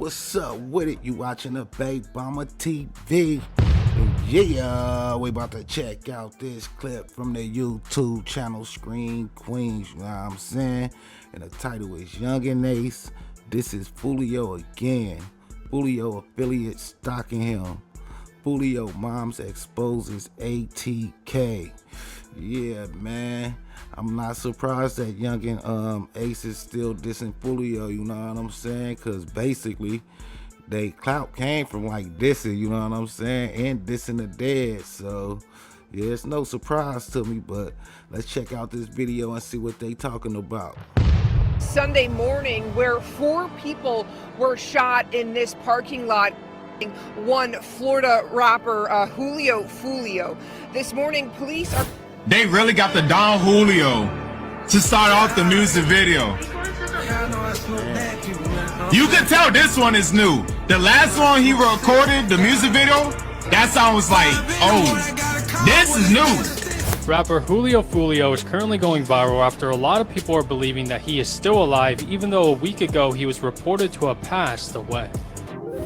what's up with it? You watching the Babe Bomber TV? And yeah, we about to check out this clip from the YouTube channel Screen Queens, you know what I'm saying? And the title is Yungeen Ace. This is Foolio again. Foolio affiliate stalking him. Julio moms exposes ATK. Yeah, man. I'm not surprised that Yungeen Ace is still dissing Foolio, you know what I'm saying? Cause basically they clout came from like dissing, you know what I'm saying, and dissing the dead. So yeah, it's no surprise to me, but let's check out this video and see what they talking about. Sunday morning, where 4 people were shot in this parking lot. One Florida rapper, Julio Fulio. This morning, police are... They really got the Don Julio to start off the music video. You can tell this one is new. The last one he recorded, the music video, that song was like, oh, this is new. Rapper Julio Fulio is currently going viral after a lot of people are believing that he is still alive, even though a week ago he was reported to have passed away.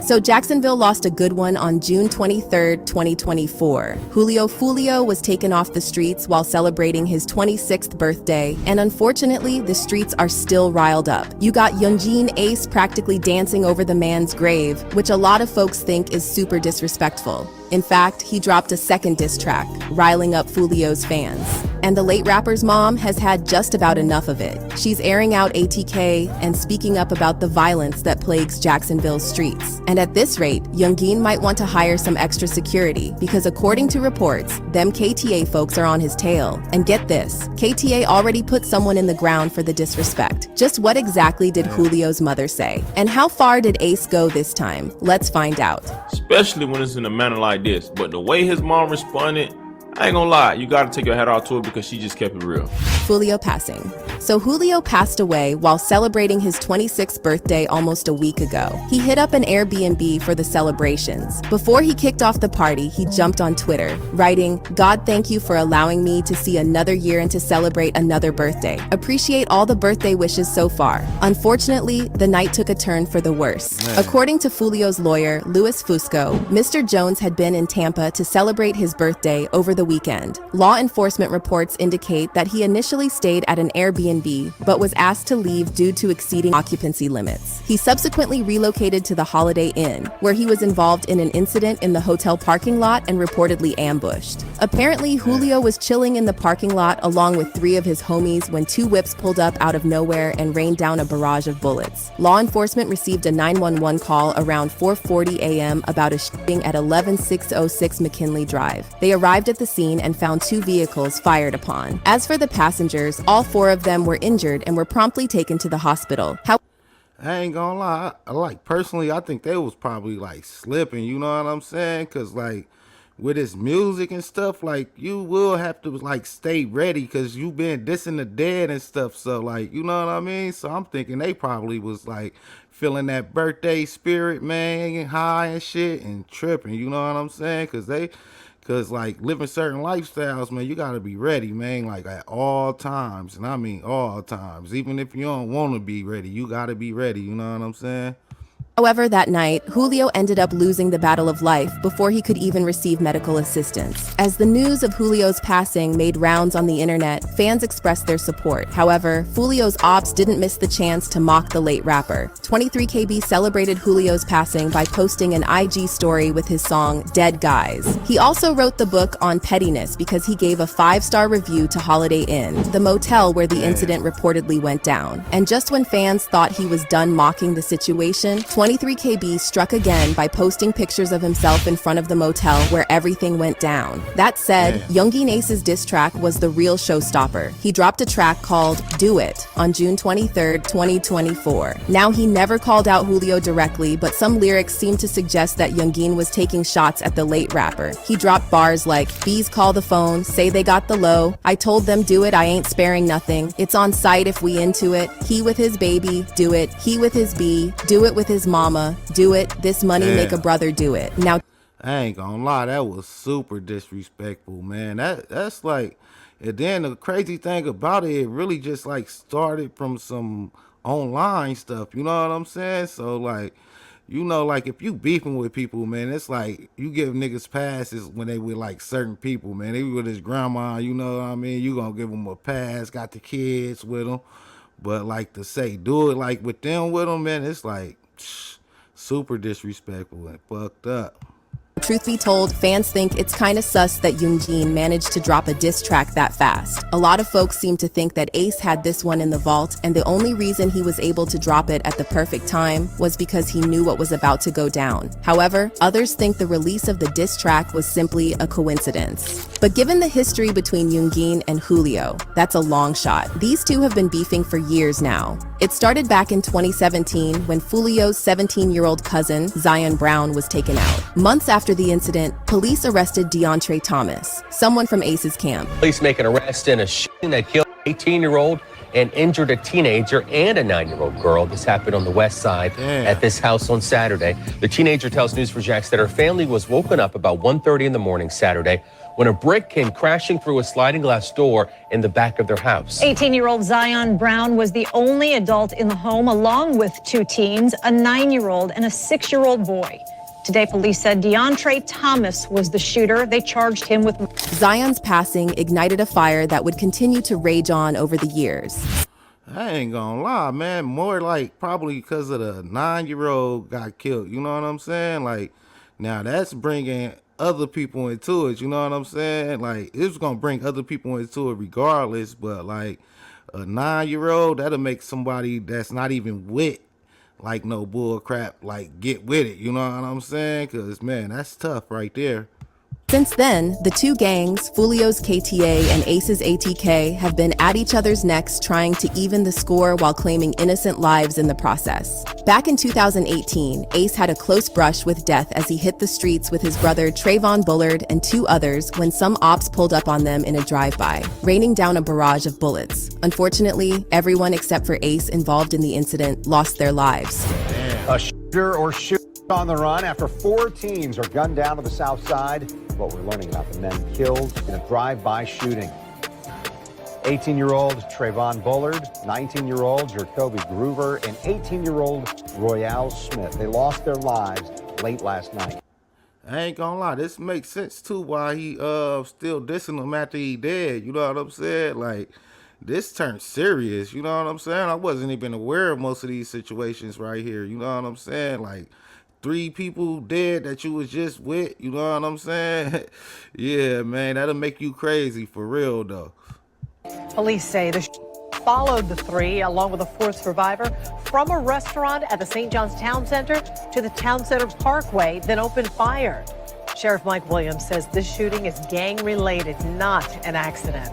So Jacksonville lost a good one on June 23, 2024. Julio Fulio was taken off the streets while celebrating his 26th birthday, and unfortunately, the streets are still riled up. You got Yungeen Ace practically dancing over the man's grave, which a lot of folks think is super disrespectful. In fact, he dropped a second diss track, riling up Foolio's fans. And the late rapper's mom has had just about enough of it. She's airing out ATK and speaking up about the violence that plagues Jacksonville's streets. And at this rate, Yungeen might want to hire some extra security because according to reports, them KTA folks are on his tail. And get this, KTA already put someone in the ground for the disrespect. Just what exactly did Julio's mother say? And how far did Ace go this time? Let's find out. Especially when it's in a manner like this. But the way his mom responded, I ain't gonna lie, you gotta take your hat off to her because she just kept it real. Julio passing. So Julio passed away while celebrating his 26th birthday almost a week ago. He hit up an Airbnb for the celebrations. Before he kicked off the party, he jumped on Twitter, writing, "God, thank you for allowing me to see another year and to celebrate another birthday. Appreciate all the birthday wishes so far." Unfortunately, the night took a turn for the worse. According to Fulio's lawyer, Louis Fusco, Mr. Jones had been in Tampa to celebrate his birthday over the weekend. Law enforcement reports indicate that he initially stayed at an Airbnb but was asked to leave due to exceeding occupancy limits. He subsequently relocated to the Holiday Inn, where he was involved in an incident in the hotel parking lot and reportedly ambushed. Apparently, Julio was chilling in the parking lot along with 3 of his homies when 2 whips pulled up out of nowhere and rained down a barrage of bullets. Law enforcement received a 911 call around 4:40 a.m. about a shooting at 11606 McKinley Drive. They arrived at the scene and found 2 vehicles fired upon. As for the passengers, all 4 of them were injured and were promptly taken to the hospital. I ain't gonna lie, personally, I think they was probably like slipping, you know what I'm saying? Cause like with his music and stuff, like you will have to like stay ready cause you been dissing the dead and stuff. So like, you know what I mean? So I'm thinking they probably was like feeling that birthday spirit, man, and high and shit and tripping, you know what I'm saying? Cause like living certain lifestyles, man, you gotta be ready, man, like at all times. And I mean all times. Even if you don't wanna be ready, you gotta be ready, you know what I'm saying? However, that night, Julio ended up losing the battle of life before he could even receive medical assistance. As the news of Julio's passing made rounds on the internet, fans expressed their support. However, Fulio's ops didn't miss the chance to mock the late rapper. 23KB celebrated Julio's passing by posting an IG story with his song, Dead Guys. He also wrote the book on pettiness because he gave a 5-star review to Holiday Inn, the motel where the incident reportedly went down. And just when fans thought he was done mocking the situation, 23KB struck again by posting pictures of himself in front of the motel where everything went down. That said, Yungeen Ace's diss track was the real showstopper. He dropped a track called Do It on June 23, 2024. Now, he never called out Julio directly, but some lyrics seem to suggest that Yungeen was taking shots at the late rapper. He dropped bars like, "Bees call the phone, say they got the low. I told them do it, I ain't sparing nothing. It's on site if we into it. He with his baby, do it. He with his bee, do it with his mama, do it. This money make a brother do it." Now, I ain't gonna lie, that was super disrespectful, man. That's like, and then the crazy thing about it really just like started from some online stuff, you know what I'm saying? So like, you know, like if you beefing with people, man, it's like you give niggas passes when they with like certain people, man. They with his grandma, you know what I mean? You gonna give them a pass, got the kids with them. But like to say, do it like with them with them, man, it's like super disrespectful and fucked up. Truth be told, fans think it's kinda sus that Yungeen managed to drop a diss track that fast. A lot of folks seem to think that Ace had this one in the vault, and the only reason he was able to drop it at the perfect time was because he knew what was about to go down. However, others think the release of the diss track was simply a coincidence. But given the history between Yungeen and Julio, that's a long shot. These two have been beefing for years now. It started back in 2017 when Foolio's 17-year-old cousin, Zion Brown, was taken out. Months after the incident, police arrested DeAndre Thomas, someone from Ace's camp. Police make an arrest in a shooting that killed an 18-year-old and injured a teenager and a 9-year-old girl. This happened on the west side at this house on Saturday. The teenager tells News4Jax that her family was woken up about 1:30 in the morning Saturday when a brick came crashing through a sliding glass door in the back of their house. 18-year-old Zion Brown was the only adult in the home, along with 2 teens, a 9-year-old and a 6-year-old boy. Today, police said DeAndre Thomas was the shooter. They charged him with... Zion's passing ignited a fire that would continue to rage on over the years. I ain't gonna lie, man. More like probably because of the 9-year-old got killed. You know what I'm saying? Like, now that's bringing other people into it. You know what I'm saying? Like, it's gonna bring other people into it regardless. But like a 9-year-old, that'll make somebody that's not even with like no bull crap like get with it. You know what I'm saying? Because man, that's tough right there. Since then, the two gangs, Foolio's KTA and Ace's ATK, have been at each other's necks trying to even the score while claiming innocent lives in the process. Back in 2018, Ace had a close brush with death as he hit the streets with his brother Trayvon Bullard and 2 others when some ops pulled up on them in a drive-by, raining down a barrage of bullets. Unfortunately, everyone except for Ace involved in the incident lost their lives. A shooter or shooter on the run after 4 teens are gunned down to the south side. What we're learning about the men killed in a drive-by shooting. 18-year-old Trayvon Bullard, 19-year-old Jacoby Groover, and 18-year-old Royale Smith. They lost their lives late last night. I ain't gonna lie, this makes sense too why he still dissing him after he dead. You know what I'm saying? Like, this turned serious. You know what I'm saying? I wasn't even aware of most of these situations right here. You know what I'm saying? Like, 3 people dead that you was just with, you know what I'm saying? Yeah, man, that'll make you crazy for real, though. Police say the followed the 3, along with a 4th survivor, from a restaurant at the St. John's Town Center to the Town Center Parkway, then opened fire. Sheriff Mike Williams says this shooting is gang-related, not an accident.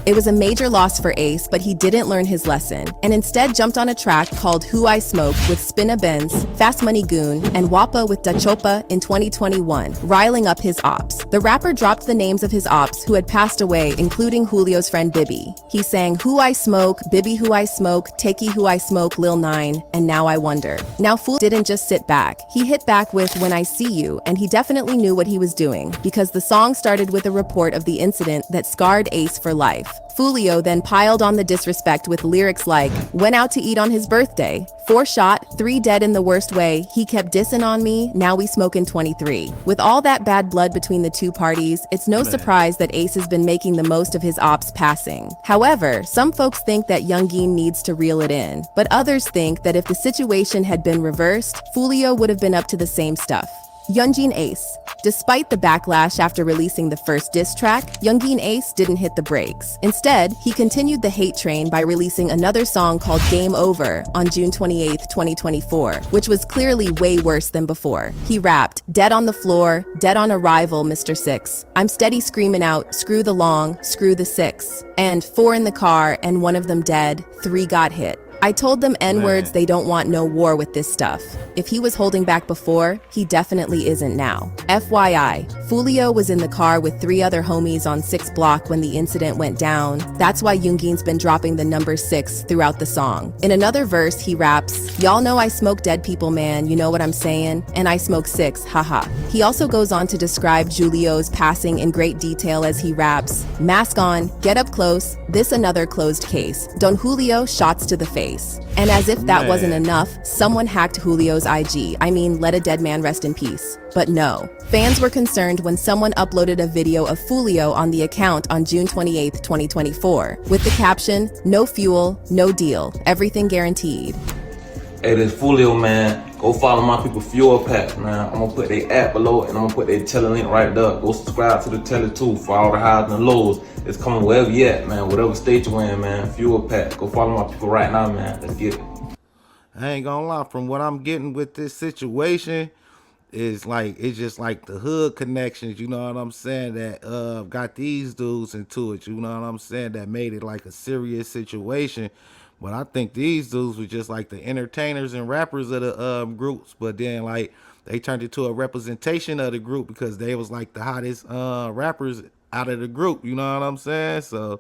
It was a major loss for Ace, but he didn't learn his lesson and instead jumped on a track called Who I Smoke with Spinna Benz, Fast Money Goon, and Wapa with Da Chopa in 2021, riling up his ops. The rapper dropped the names of his ops who had passed away, including Julio's friend Bibby. He sang Who I Smoke, Bibby Who I Smoke, Takey Who I Smoke, Lil 9, and Now I Wonder. Now Fool didn't just sit back. He hit back with When I See You, and he definitely knew what he was doing because the song started with a report of the incident that scarred Ace for life. Foolio then piled on the disrespect with lyrics like, went out to eat on his birthday, 4 shot, 3 dead in the worst way, he kept dissing on me, now we smoking 23. With all that bad blood between the 2 parties, it's no surprise that Ace has been making the most of his ops passing. However, some folks think that Yungeen needs to reel it in, but others think that if the situation had been reversed, Foolio would have been up to the same stuff. Yungeen Ace. Despite the backlash after releasing the first diss track, Yungeen Ace didn't hit the brakes. Instead, he continued the hate train by releasing another song called Game Over on June 28, 2024, which was clearly way worse than before. He rapped, dead on the floor, dead on arrival, Mr. 6. I'm steady screaming out, screw the long, screw the 6. And 4 in the car and 1 of them dead, 3 got hit. I told them N-words, they don't want no war with this stuff. If he was holding back before, he definitely isn't now. FYI, Foolio was in the car with 3 other homies on 6th Block when the incident went down. That's why Yungeen's been dropping the number 6 throughout the song. In another verse, he raps, y'all know I smoke dead people, man, you know what I'm saying? And I smoke 6, haha. He also goes on to describe Julio's passing in great detail as he raps, mask on, get up close, this another closed case. Don Julio shots to the face. Ace. And as if that wasn't enough, someone hacked Julio's IG. I mean, let a dead man rest in peace. But no. Fans were concerned when someone uploaded a video of Foolio on the account on June 28, 2024, with the caption, "No fuel, no deal, everything guaranteed." Hey, this Foolio, man. Go follow my people Fuel Pack, man. I'm gonna put their app below and I'm gonna put their tele link right there. Go subscribe to the tele too for all the highs and lows. It's coming wherever you at, man. Whatever state you in, man. Fuel Pack. Go follow my people right now, man. Let's get it. I ain't gonna lie, from what I'm getting with this situation, is like it's just like the hood connections, you know what I'm saying, that got these dudes into it, you know what I'm saying, that made it like a serious situation. But I think these dudes were just like the entertainers and rappers of the groups, but then like they turned it to a representation of the group because they was like the hottest rappers out of the group, you know what I'm saying? So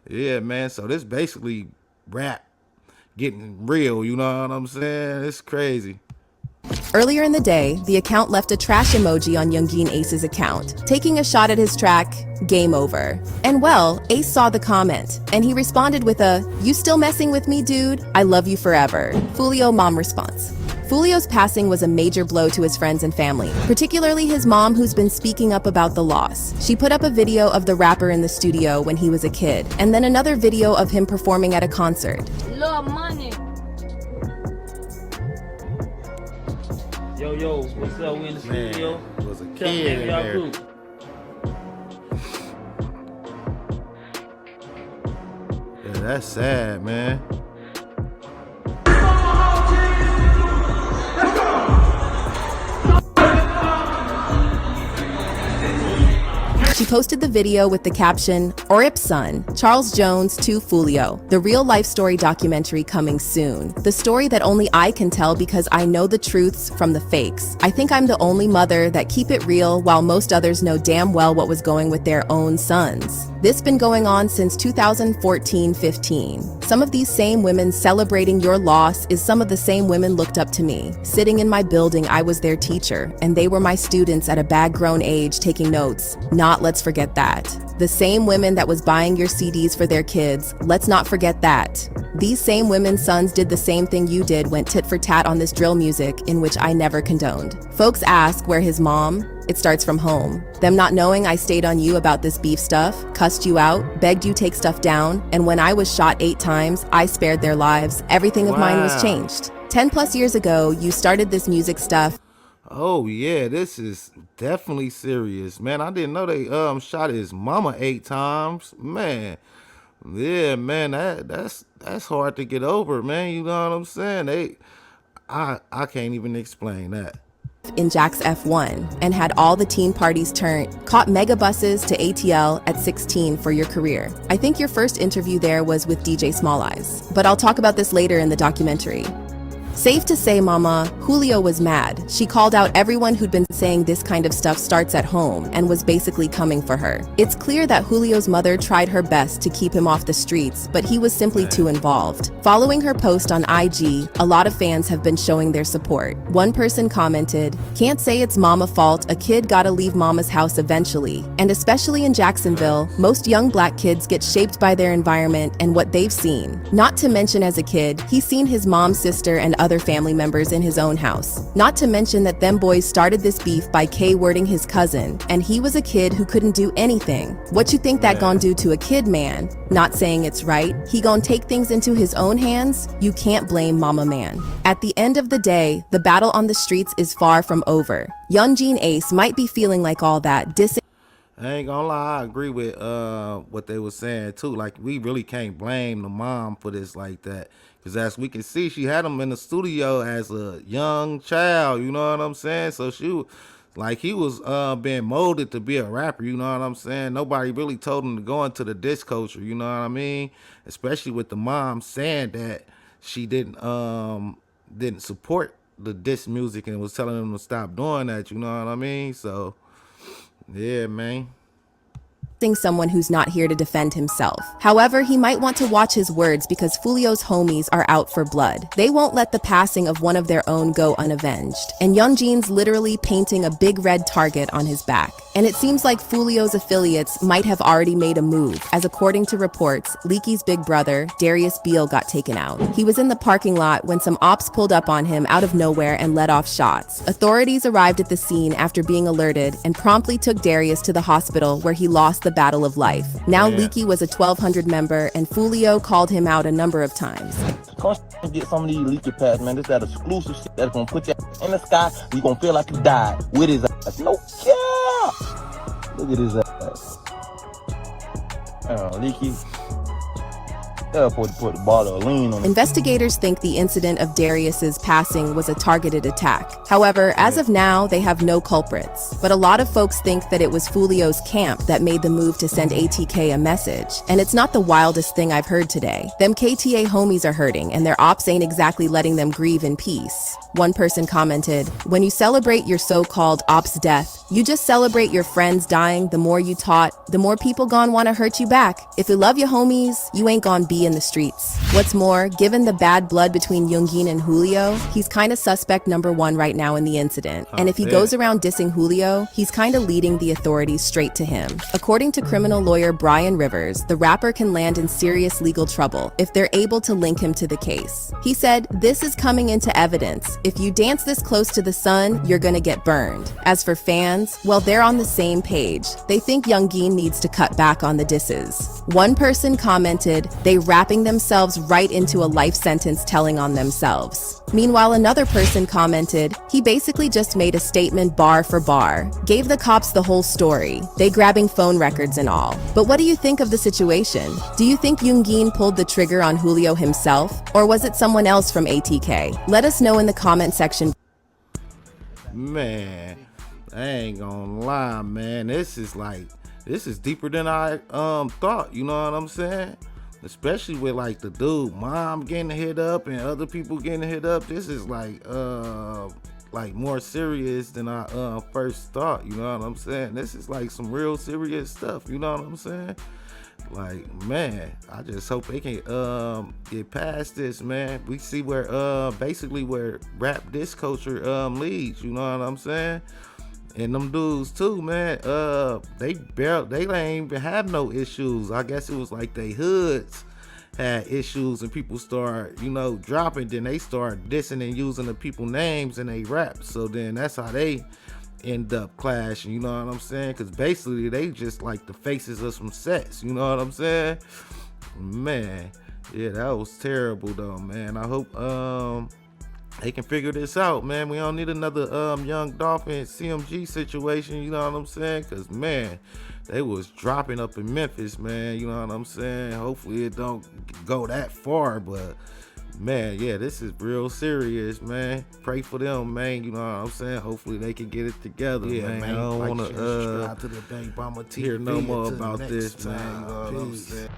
yeah, man, so this basically rap getting real, you know what I'm saying? It's crazy. Earlier in the day, the account left a trash emoji on Yungeen Ace's account, taking a shot at his track, Game Over. And well, Ace saw the comment, and he responded with a, "You still messing with me, dude? I love you forever." Foolio mom response. Foolio's passing was a major blow to his friends and family, particularly his mom, who's been speaking up about the loss. She put up a video of the rapper in the studio when he was a kid, and then another video of him performing at a concert. Love money. Yo, what's up? We in the studio. Was a kid in there. Group. Yeah, that's sad, man. She posted the video with the caption, "Orip's son, Charles Jones to Foolio, the real life story documentary coming soon. The story that only I can tell because I know the truths from the fakes. I think I'm the only mother that keep it real while most others know damn well what was going with their own sons. This been going on since 2014-15. Some of these same women celebrating your loss is some of the same women looked up to me. Sitting in my building, I was their teacher, and they were my students at a bag-grown age taking notes. Not let's forget that. The same women that was buying your CDs for their kids, let's not forget that. These same women's sons did the same thing you did, went tit for tat on this drill music, in which I never condoned. Folks ask where his mom? It starts from home. Them not knowing I stayed on you about this beef stuff, cussed you out, begged you take stuff down, and when I was shot 8 times, I spared their lives. Everything of mine was changed. 10 plus years ago, you started this music stuff. Oh yeah, this is definitely serious, man. I didn't know they shot his mama 8 times, man. Yeah, man, that's hard to get over, man. You know what I'm saying? I can't even explain that. In Jack's F1 and had all the teen parties turned, caught mega buses to ATL at 16 for your career. I think your first interview there was with DJ Small Eyes, but I'll talk about this later in the documentary. Safe to say, Mama, Julio was mad. She called out everyone who'd been saying this kind of stuff starts at home and was basically coming for her. It's clear that Julio's mother tried her best to keep him off the streets, but he was simply too involved. Following her post on IG, a lot of fans have been showing their support. One person commented, "Can't say it's mama fault, a kid gotta leave mama's house eventually." And especially in Jacksonville, most young black kids get shaped by their environment and what they've seen. Not to mention as a kid, he's seen his mom's sister and other family members in his own house. Not to mention that them boys started this beef by K-wording his cousin, and he was a kid who couldn't do anything. What you think that gon' do to a kid, man? Not saying it's right. He gon' take things into his own hands? You can't blame mama man. At the end of the day, the battle on the streets is far from over. Yungeen Ace might be feeling like all that I ain't gonna lie, I agree with what they were saying too. Like, we really can't blame the mom for this like that, because as we can see, she had him in the studio as a young child, you know what I'm saying? So he was being molded to be a rapper, you know what I'm saying? Nobody really told him to go into the diss culture, you know what I mean? Especially with the mom saying that she didn't support the diss music and was telling him to stop doing that, you know what I mean? So yeah, man. someone who's not here to defend himself. However, he might want to watch his words because Fulio's homies are out for blood. They won't let the passing of one of their own go unavenged, and Yungeen's literally painting a big red target on his back. And it seems like Fulio's affiliates might have already made a move, as according to reports, Leakey's big brother, Darius Beal, got taken out. He was in the parking lot when some ops pulled up on him out of nowhere and let off shots. Authorities arrived at the scene after being alerted and promptly took Darius to the hospital where he lost the battle of life. Now Leakey was a 1200 member and Foolio called him out a number of times. Come and get some of these Leakey pads, man. This that exclusive shit that's gonna put you in the sky. You gonna feel like you died with his ass. No cap. Look at his ass. Leakey. Put the bottle of lean on it. Investigators think the incident of Darius's passing was a targeted attack. However, as of now, they have no culprits. But a lot of folks think that it was Fulio's camp that made the move to send ATK a message. And it's not the wildest thing I've heard today. Them KTA homies are hurting, and their ops ain't exactly letting them grieve in peace. One person commented, "When you celebrate your so-called ops death, you just celebrate your friends dying. The more you taught, the more people gon' wanna hurt you back. If you love your homies, you ain't gon' be in the streets." What's more, given the bad blood between Yungeen and Julio, he's kinda suspect number one right now in the incident. And if he goes around dissing Julio, he's kinda leading the authorities straight to him. According to criminal lawyer Brian Rivers, the rapper can land in serious legal trouble if they're able to link him to the case. He said, "This is coming into evidence. If you dance this close to the sun, you're gonna get burned." As for fans, well, they're on the same page. They think Yungeen needs to cut back on the disses. One person commented, "They wrapping themselves right into a life sentence telling on themselves." Meanwhile, another person commented, "He basically just made a statement bar for bar. Gave the cops the whole story. They grabbing phone records and all." But what do you think of the situation? Do you think Yungeen pulled the trigger on Julio himself? Or was it someone else from ATK? Let us know in the comment section. Man, I ain't gonna lie, man. This is deeper than I thought, you know what I'm saying? Especially with like the dude mom getting hit up and other people getting hit up. This is like more serious than I first thought, you know what I'm saying? This is like some real serious stuff, you know what I'm saying? Like, man, I just hope they can get past this, man. We see where basically where rap disc culture leads, you know what I'm saying? And them dudes too, man, they ain't even have no issues. I guess it was like they hoods had issues and people start, you know, dropping, then they start dissing and using the people names and they rap. So then that's how they end up clashing, you know what I'm saying? Because basically they just like the faces of some sets, you know what I'm saying? Man, yeah, that was terrible though, man. I hope they can figure this out, man. We don't need another Young Dolphin CMG situation, you know what I'm saying? Because, man, they was dropping up in Memphis, man, you know what I'm saying? Hopefully it don't go that far, but, man, yeah, this is real serious, man. Pray for them, man, you know what I'm saying? Hopefully they can get it together, man. I don't want to hear no more about this, man, you know what I'm saying?